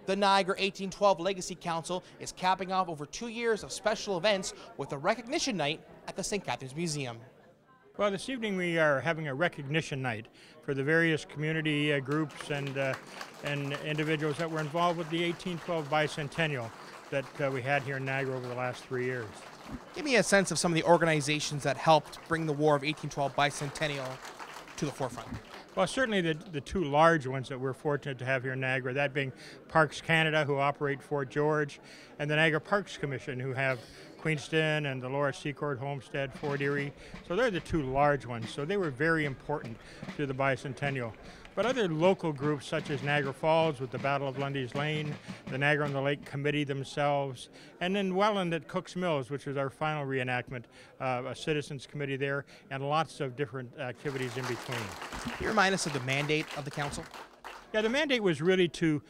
The Niagara 1812 Legacy Council is capping off over 2 years of special events with a recognition night at the St. Catharines Museum. Well, this evening we are having a recognition night for the various community groups and individuals that were involved with the 1812 Bicentennial that we had here in Niagara over the last 3 years. Give me a sense of some of the organizations that helped bring the War of 1812 Bicentennial to the forefront. Well, certainly the two large ones that we're fortunate to have here in Niagara, that being Parks Canada, who operate Fort George, and the Niagara Parks Commission, who have Queenston and the Laura Seacourt Homestead, Fort Erie. So they're the two large ones. So they were very important to the Bicentennial. But other local groups such as Niagara Falls with the Battle of Lundy's Lane, the Niagara on the Lake Committee themselves, and then Welland at Cooks Mills, which was our final reenactment, a citizens committee there, and lots of different activities in between. Can you remind us of the mandate of the council? Yeah, the mandate was really to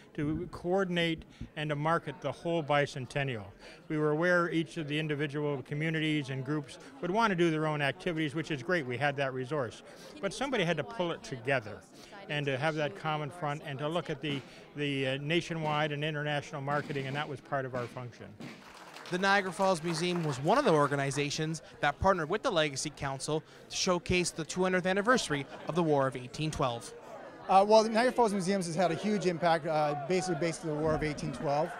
coordinate and to market the whole Bicentennial. We were aware each of the individual communities and groups would want to do their own activities, which is great. We had that resource. But somebody had to pull it together and to have that common front and to look at the nationwide and international marketing, and that was part of our function. The Niagara Falls Museum was one of the organizations that partnered with the Legacy Council to showcase the 200th anniversary of the War of 1812. Well, the Niagara Falls Museums has had a huge impact, basically based on the War of 1812.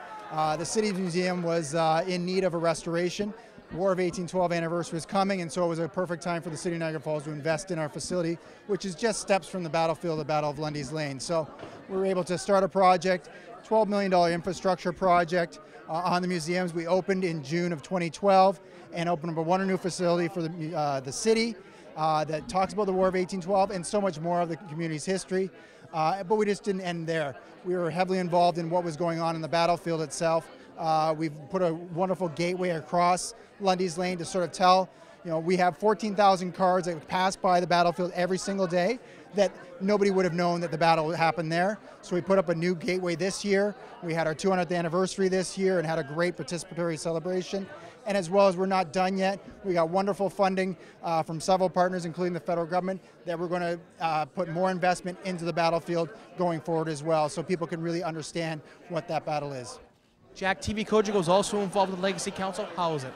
The City's Museum was in need of a restoration. The War of 1812 anniversary was coming, and so it was a perfect time for the City of Niagara Falls to invest in our facility, which is just steps from the battlefield, the Battle of Lundy's Lane. So we were able to start a project, $12 million infrastructure project on the museums. We opened in June of 2012 and opened up one new facility for the city. That talks about the War of 1812 and so much more of the community's history. But we just didn't end there. We were heavily involved in what was going on in the battlefield itself. We've put a wonderful gateway across Lundy's Lane to sort of tell, we have 14,000 cars that pass by the battlefield every single day that nobody would have known that the battle happened there. So we put up a new gateway this year. We had our 200th anniversary this year and had a great participatory celebration. And as well as we're not done yet, we got wonderful funding from several partners, including the federal government, that we're going to put more investment into the battlefield going forward as well, so people can really understand what that battle is. Jack, TV Kojiko is also involved with the Legacy Council. How is it?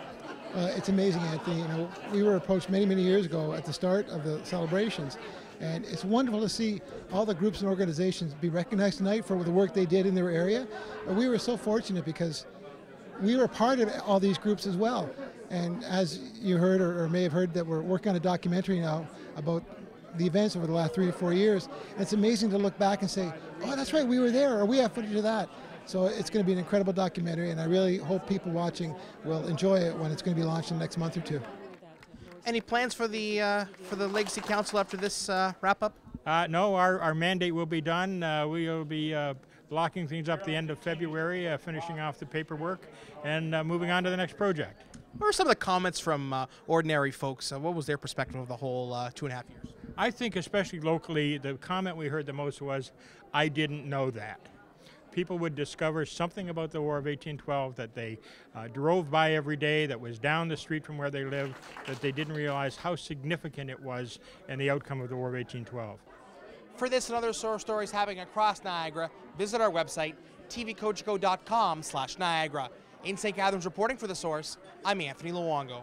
It's amazing, Anthony. We were approached many, many years ago at the start of the celebrations, and it's wonderful to see all the groups and organizations be recognized tonight for the work they did in their area. We were so fortunate because we were part of all these groups as well. And as you heard or may have heard, that we're working on a documentary now about the events over the last 3 or 4 years. And it's amazing to look back and say, oh, that's right, we were there, or we have footage of that. So it's going to be an incredible documentary, and I really hope people watching will enjoy it when it's going to be launched in the next month or two. Any plans for the Legacy Council after this wrap up? No, our mandate will be done. We will be blocking things up the end of February, finishing off the paperwork, and moving on to the next project. What were some of the comments from ordinary folks? What was their perspective of the whole 2.5 years? I think especially locally, the comment we heard the most was, I didn't know that. People would discover something about the War of 1812 that they drove by every day, that was down the street from where they lived, that they didn't realize how significant it was in the outcome of the War of 1812. For this and other source stories happening across Niagara, visit our website, tvkojiko.com/Niagara. In St. Catharines reporting for The Source, I'm Anthony Luongo.